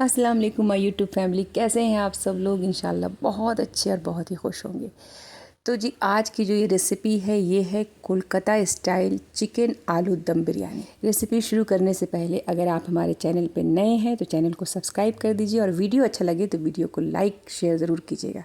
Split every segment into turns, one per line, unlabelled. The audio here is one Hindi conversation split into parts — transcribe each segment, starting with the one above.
अस्सलाम वालेकुम माय यूट्यूब फैमिली, कैसे हैं आप सब लोग। इंशाल्लाह बहुत अच्छे और बहुत ही खुश होंगे। तो जी आज की जो ये रेसिपी है ये है कोलकाता स्टाइल चिकन आलू दम बिरयानी। रेसिपी शुरू करने से पहले अगर आप हमारे चैनल पे नए हैं तो चैनल को सब्सक्राइब कर दीजिए और वीडियो अच्छा लगे तो वीडियो को लाइक शेयर ज़रूर कीजिएगा।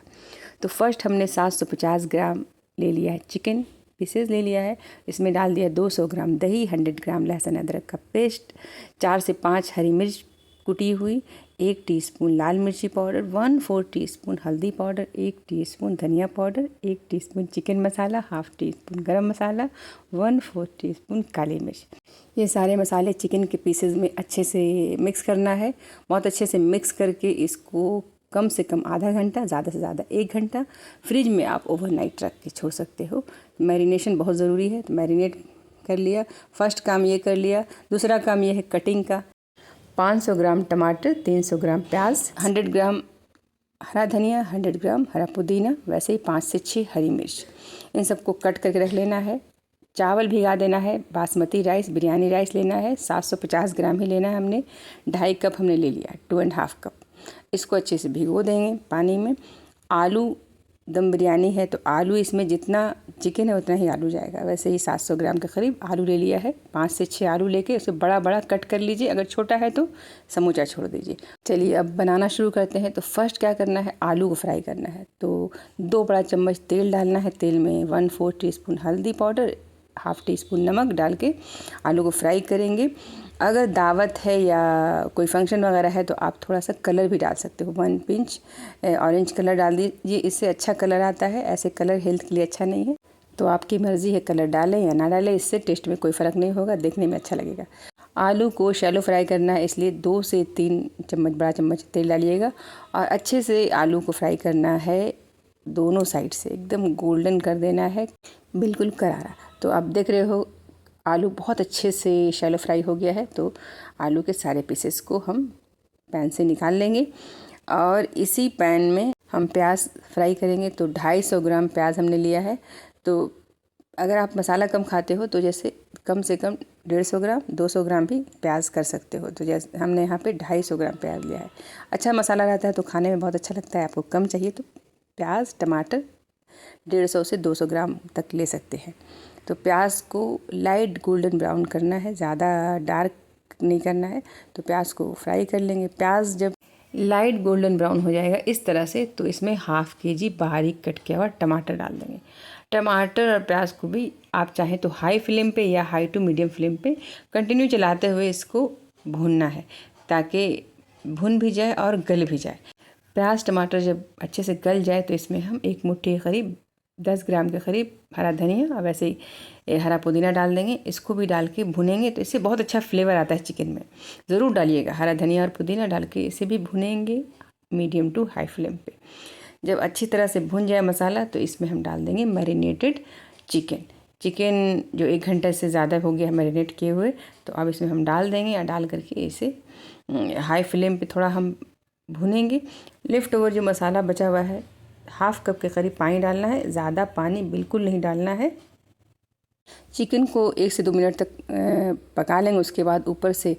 तो फर्स्ट हमने 750 ग्राम ले लिया है चिकन पीसेस ले लिया है। इसमें डाल दिया 200 ग्राम दही, 100 ग्राम लहसुन अदरक का पेस्ट, 4 से 5 हरी मिर्च कुटी हुई, 1 टीस्पून लाल मिर्ची पाउडर, 1/4 टीस्पून हल्दी पाउडर, 1 टीस्पून धनिया पाउडर, 1 टीस्पून चिकन मसाला, हाफ टीस्पून गरम मसाला, 1/4 टीस्पून काली मिर्च। ये सारे मसाले चिकन के पीसेस में अच्छे से मिक्स करना है। बहुत अच्छे से मिक्स करके इसको कम से कम आधा घंटा, ज़्यादा से ज़्यादा 1 घंटा फ्रिज में आप ओवरनाइट रख के छोड़ सकते हो। मैरिनेशन बहुत ज़रूरी है, तो मैरिनेट कर लिया। फर्स्ट काम ये कर लिया। दूसरा काम ये है कटिंग का। 500 ग्राम टमाटर, 300 ग्राम प्याज, 100 ग्राम हरा धनिया, 100 ग्राम हरा पुदीना, वैसे ही 5 से 6 हरी मिर्च, इन सबको कट करके रख लेना है। चावल भिगा देना है। बासमती राइस, बिरयानी राइस लेना है। 750 ग्राम ही लेना है हमने। 2.5 कप हमने ले लिया, 2.5 कप। इसको अच्छे से भिगो देंगे पानी में। आलू दम बिरयानी है तो आलू इसमें जितना चिकन है उतना ही आलू जाएगा। वैसे ही 700 ग्राम के करीब आलू ले लिया है। 5 से 6 आलू लेके उसे बड़ा बड़ा कट कर लीजिए। अगर छोटा है तो समूचा छोड़ दीजिए। चलिए अब बनाना शुरू करते हैं। तो फर्स्ट क्या करना है, आलू को फ्राई करना है। तो 2 बड़ा चम्मच तेल डालना है। तेल में 1/4 टीस्पून हल्दी पाउडर, हाफ टी स्पून नमक डाल के आलू को फ्राई करेंगे। अगर दावत है या कोई फंक्शन वगैरह है तो आप थोड़ा सा कलर भी डाल सकते हो। 1 पिंच ऑरेंज कलर डाल दीजिए, इससे अच्छा कलर आता है। ऐसे कलर हेल्थ के लिए अच्छा नहीं है, तो आपकी मर्ज़ी है कलर डालें या ना डालें, इससे टेस्ट में कोई फ़र्क नहीं होगा, देखने में अच्छा लगेगा। आलू को शैलो फ्राई करना है, इसलिए 2 से 3 चम्मच बड़ा चम्मच तेल डालिएगा और अच्छे से आलू को फ्राई करना है। दोनों साइड से एकदम गोल्डन कर देना है, बिल्कुल करारा। तो आप देख रहे हो आलू बहुत अच्छे से शैलो फ्राई हो गया है। तो आलू के सारे पीसेस को हम पैन से निकाल लेंगे और इसी पैन में हम प्याज फ्राई करेंगे। तो 250 ग्राम प्याज हमने लिया है। तो अगर आप मसाला कम खाते हो तो जैसे कम से कम 150 ग्राम, 200 ग्राम भी प्याज कर सकते हो। तो जैसे हमने यहाँ पे 250 ग्राम प्याज लिया है। अच्छा मसाला रहता है तो खाने में बहुत अच्छा लगता है। आपको कम चाहिए तो प्याज टमाटर 150 से 200 ग्राम तक ले सकते हैं। तो प्याज को लाइट गोल्डन ब्राउन करना है, ज़्यादा डार्क नहीं करना है। तो प्याज को फ्राई कर लेंगे। प्याज जब लाइट गोल्डन ब्राउन हो जाएगा इस तरह से, तो इसमें हाफ केजी बारीक कट किया हुआ टमाटर डाल देंगे। टमाटर और प्याज को भी आप चाहें तो हाई फ्लेम पे या हाई टू मीडियम फ्लेम पे कंटिन्यू चलाते हुए इसको भूनना है, ताकि भुन भी जाए और गल भी जाए। प्याज टमाटर जब अच्छे से गल जाए तो इसमें हम 1 मुट्ठी करीब 10 ग्राम के करीब हरा धनिया और वैसे ही हरा पुदीना डाल देंगे। इसको भी डाल के भुनेंगे तो इससे बहुत अच्छा फ्लेवर आता है चिकन में। ज़रूर डालिएगा हरा धनिया और पुदीना डाल के इसे भी भुनेंगे मीडियम टू हाई फ्लेम पे। जब अच्छी तरह से भुन जाए मसाला तो इसमें हम डाल देंगे मैरिनेटेड चिकन जो 1 घंटे से ज़्यादा हो गया है मैरिनेट किए हुए। तो अब इसमें हम डाल देंगे और डाल करके इसे हाई फ्लेम पे थोड़ा हम भुनेंगे। लेफ़्ट ओवर जो मसाला बचा हुआ है, हाफ कप के करीब पानी डालना है। ज़्यादा पानी बिल्कुल नहीं डालना है। चिकन को 1 से 2 मिनट तक पका लेंगे। उसके बाद ऊपर से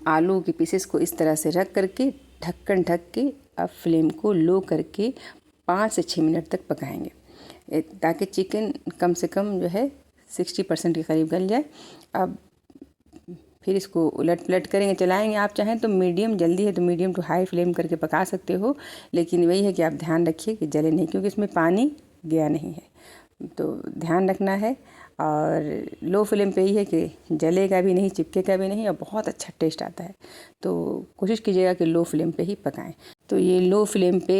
आलू के पीसेस को इस तरह से रख करके ढक्कन ढक के अब फ्लेम को लो करके 5 से 6 मिनट तक पकाएंगे, ताकि चिकन कम से कम जो है 60% के करीब गल जाए। अब फिर इसको उलट पलट करेंगे, चलाएंगे। आप चाहें तो मीडियम, जल्दी है तो मीडियम टू हाई फ्लेम करके पका सकते हो, लेकिन वही है कि आप ध्यान रखिए कि जले नहीं, क्योंकि इसमें पानी गया नहीं है। तो ध्यान रखना है। और लो फ्लेम पे ही है कि जलेगा भी नहीं, चिपकेगा भी नहीं और बहुत अच्छा टेस्ट आता है। तो कोशिश कीजिएगा कि लो फ्लेम पे ही पकाएं। तो ये लो फ्लेम पे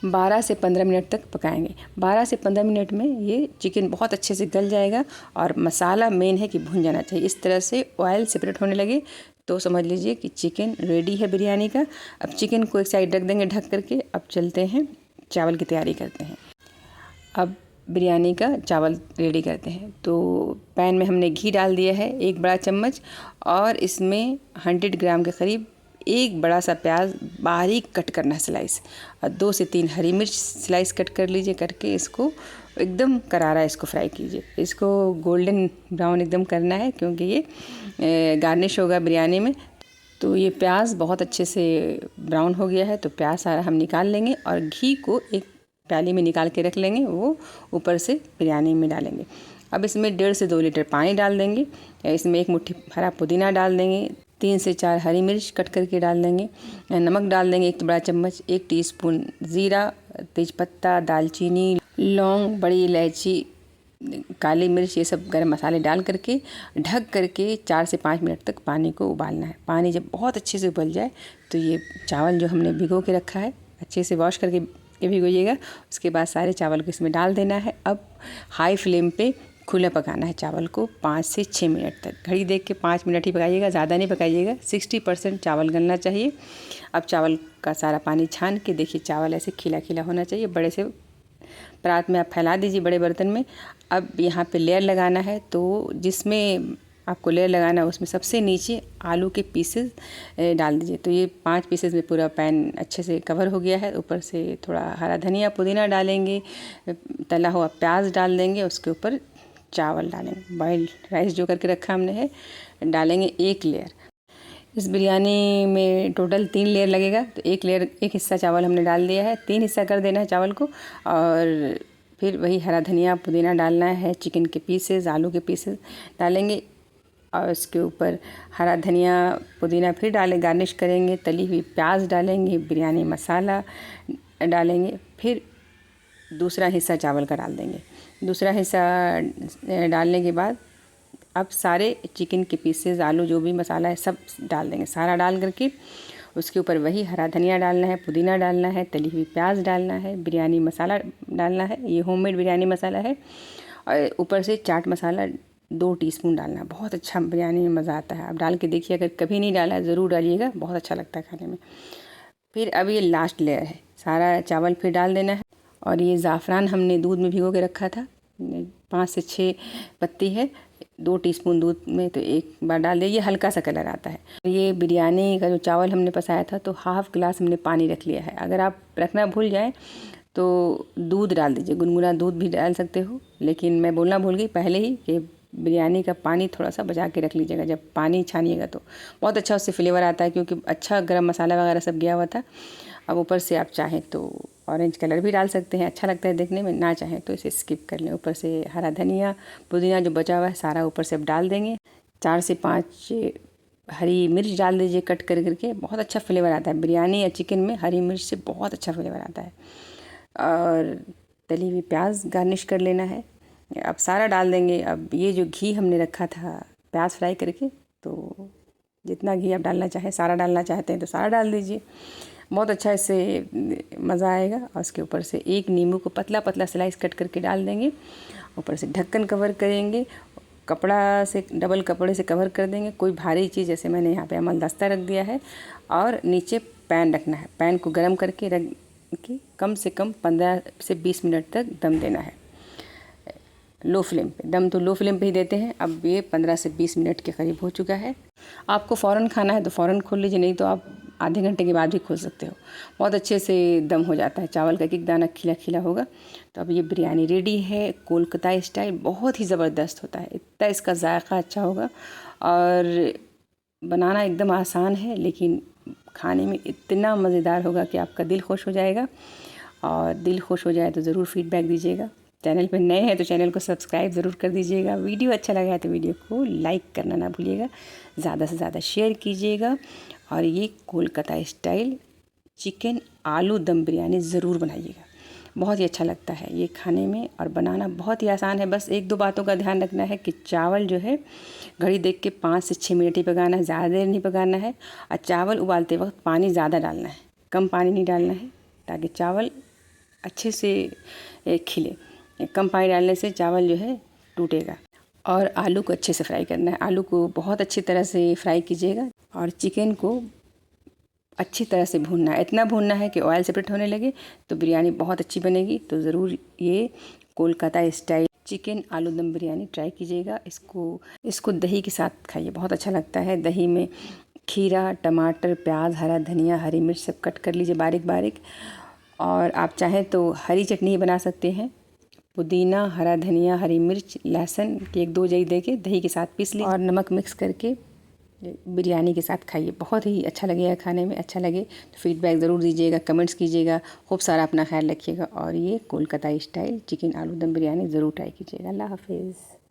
12 से 15 मिनट तक पकाएंगे। 12 से 15 मिनट में ये चिकन बहुत अच्छे से गल जाएगा और मसाला मेन है कि भुन जाना चाहिए। इस तरह से ऑयल सेपरेट होने लगे तो समझ लीजिए कि चिकन रेडी है बिरयानी का। अब चिकन को एक साइड रख देंगे ढक करके। अब चलते हैं चावल की तैयारी करते हैं। अब बिरयानी का चावल रेडी करते हैं। तो पैन में हमने घी डाल दिया है 1 बड़ा चम्मच और इसमें 100 ग्राम के करीब एक बड़ा सा प्याज बारीक कट करना है स्लाइस, और 2 से 3 हरी मिर्च स्लाइस कट कर लीजिए। करके इसको एकदम करारा इसको फ्राई कीजिए। इसको गोल्डन ब्राउन एकदम करना है, क्योंकि ये गार्निश होगा बिरयानी में। तो ये प्याज बहुत अच्छे से ब्राउन हो गया है, तो प्याज सारा हम निकाल लेंगे और घी को एक प्याली में निकाल के रख लेंगे, वो ऊपर से बिरयानी में डालेंगे। अब इसमें 1.5 से 2 लीटर पानी डाल देंगे। इसमें 1 मुट्ठी हरा पुदीना डाल देंगे, 3 से 4 हरी मिर्च कट करके डाल देंगे, नमक डाल देंगे 1 बड़ा चम्मच, 1 टीस्पून ज़ीरा, तेज़पत्ता, दालचीनी, लौंग, बड़ी इलायची, काली मिर्च, ये सब गरम मसाले डाल करके ढक करके 4 से 5 मिनट तक पानी को उबालना है। पानी जब बहुत अच्छे से उबल जाए तो ये चावल जो हमने भिगो के रखा है अच्छे से वॉश करके भिगोइएगा। उसके बाद सारे चावल को इसमें डाल देना है। अब हाई फ्लेम पे खुला पकाना है चावल को 5 से 6 मिनट तक। घड़ी देख के 5 मिनट ही पकाइएगा, ज़्यादा नहीं पकाइएगा। 60% चावल गलना चाहिए। अब चावल का सारा पानी छान के देखिए चावल ऐसे खिला खिला होना चाहिए। बड़े से परात में आप फैला दीजिए, बड़े बर्तन में। अब यहाँ पे लेयर लगाना है, तो जिसमें आपको लेयर लगाना है उसमें सबसे नीचे आलू के पीसेस डाल दीजिए। तो ये 5 पीसेस में पूरा पैन अच्छे से कवर हो गया है। ऊपर से थोड़ा हरा धनिया पुदीना डालेंगे, तला हुआ प्याज डाल देंगे, उसके ऊपर चावल डालेंगे, बॉइल्ड राइस जो करके रखा हमने है डालेंगे 1 लेयर। इस बिरयानी में टोटल 3 लेयर लगेगा, तो 1 लेयर 1 हिस्सा चावल हमने डाल दिया है, 3 हिस्सा कर देना है चावल को। और फिर वही हरा धनिया पुदीना डालना है, चिकन के पीसेस, आलू के पीसेस डालेंगे और उसके ऊपर हरा धनिया पुदीना फिर गार्निश करेंगे, तली हुई प्याज डालेंगे, बिरयानी मसाला डालेंगे, फिर दूसरा हिस्सा चावल का डाल देंगे। दूसरा हिस्सा डालने के बाद अब सारे चिकन के पीसेस, आलू, जो भी मसाला है सब डाल देंगे। सारा डाल करके उसके ऊपर वही हरा धनिया डालना है, पुदीना डालना है, तली हुई प्याज डालना है, बिरयानी मसाला डालना है, ये होममेड बिरयानी मसाला है। और ऊपर से चाट मसाला 2 टीस्पून डालना है। बहुत अच्छा बिरयानी में मज़ा आता है। आप डाल के देखिए, अगर कभी नहीं डाला है ज़रूर डालिएगा, बहुत अच्छा लगता है खाने में। फिर अब ये लास्ट लेयर है, सारा चावल फिर डाल देना है। और ये ज़ाफ़रान हमने दूध में भिगो के रखा था, 5 से 6 पत्ती है, 2 टीस्पून दूध में, तो एक बार डाल दिया। ये हल्का सा कलर आता है। ये बिरयानी का जो चावल हमने पसाया था, तो हाफ़ ग्लास हमने पानी रख लिया है। अगर आप रखना भूल जाए तो दूध डाल दीजिए, गुनगुना दूध भी डाल सकते हो, लेकिन मैं बोलना भूल गई पहले ही कि बिरयानी का पानी थोड़ा सा बचा के रख लीजिएगा। जब पानी छानिएगा तो बहुत अच्छा उससे फ्लेवर आता है, क्योंकि अच्छा गरम मसाला वगैरह सब गया हुआ था। अब ऊपर से आप चाहें तो ऑरेंज कलर भी डाल सकते हैं, अच्छा लगता है देखने में। ना चाहें तो इसे स्किप कर लें। ऊपर से हरा धनिया पुदीना जो बचा हुआ है सारा ऊपर से अब डाल देंगे। 4 से 5 हरी मिर्च डाल दीजिए कट कर करके, बहुत अच्छा फ्लेवर आता है बिरयानी या चिकन में। हरी मिर्च से बहुत अच्छा फ्लेवर आता है। और तली हुई प्याज गार्निश कर लेना है। अब सारा डाल देंगे। अब ये जो घी हमने रखा था प्याज फ्राई करके, तो जितना घी आप डालना चाहें, सारा डालना चाहते हैं तो सारा डाल दीजिए, बहुत अच्छा इससे मज़ा आएगा। और उसके ऊपर से 1 नींबू को पतला पतला स्लाइस कट करके डाल देंगे। ऊपर से ढक्कन कवर करेंगे, कपड़ा से, डबल कपड़े से कवर कर देंगे, कोई भारी चीज़, जैसे मैंने यहाँ पे अमलदस्ता रख दिया है। और नीचे पैन रखना है, पैन को गर्म करके रख के कम से कम 15 से 20 मिनट तक दम देना है, लो फ्लेम पे। दम तो लो फ्लेम पे ही देते हैं। अब ये 15 से 20 मिनट के करीब हो चुका है। आपको फ़ौरन खाना है तो फ़ौरन खोल लीजिए, नहीं तो आप आधे घंटे के बाद भी खोल सकते हो। बहुत अच्छे से दम हो जाता है, चावल का एक दाना खिला खिला होगा। तो अब ये बिरयानी रेडी है, कोलकाता स्टाइल, बहुत ही ज़बरदस्त होता है। इतना इसका जायका अच्छा होगा और बनाना एकदम आसान है, लेकिन खाने में इतना मज़ेदार होगा कि आपका दिल खुश हो जाएगा। और दिल खुश हो जाए तो ज़रूर फीडबैक दीजिएगा। चैनल पर नए हैं तो चैनल को सब्सक्राइब ज़रूर कर दीजिएगा। वीडियो अच्छा लगा है तो वीडियो को लाइक करना ना भूलिएगा, ज़्यादा से ज़्यादा शेयर कीजिएगा। और ये कोलकाता स्टाइल चिकन आलू दम बिरयानी ज़रूर बनाइएगा, बहुत ही अच्छा लगता है ये खाने में। और बनाना बहुत ही आसान है, बस 1-2 बातों का ध्यान रखना है कि चावल जो है घड़ी देख के 5 से 6 मिनट ही पकाना है, ज़्यादा देर नहीं पकाना है। और चावल उबालते वक्त पानी ज़्यादा डालना है, कम पानी नहीं डालना है, ताकि चावल अच्छे से खिले। कम पानी डालने से चावल जो है टूटेगा। और आलू को अच्छे से फ्राई करना है, आलू को बहुत अच्छी तरह से फ्राई कीजिएगा। और चिकन को अच्छी तरह से भूनना है, इतना भूनना है कि ऑयल सेपरेट होने लगे, तो बिरयानी बहुत अच्छी बनेगी। तो ज़रूर ये कोलकाता स्टाइल चिकन आलू दम बिरयानी ट्राई कीजिएगा। इसको दही के साथ खाइए, बहुत अच्छा लगता है। दही में खीरा, टमाटर, प्याज, हरा धनिया, हरी मिर्च सब कट कर लीजिए बारीक बारीक। और आप चाहें तो हरी चटनी बना सकते हैं, पुदीना, हरा धनिया, हरी मिर्च, लहसुन की 1-2 जई दे के दही के साथ पीस लीजिए और नमक मिक्स करके बिरयानी के साथ खाइए, बहुत ही अच्छा लगेगा खाने में। अच्छा लगे तो फीडबैक ज़रूर दीजिएगा, कमेंट्स कीजिएगा। खूब सारा अपना ख्याल रखिएगा और ये कोलकाता स्टाइल चिकन आलू दम बिरयानी ज़रूर ट्राई कीजिएगा। अल्लाह हाफिज़।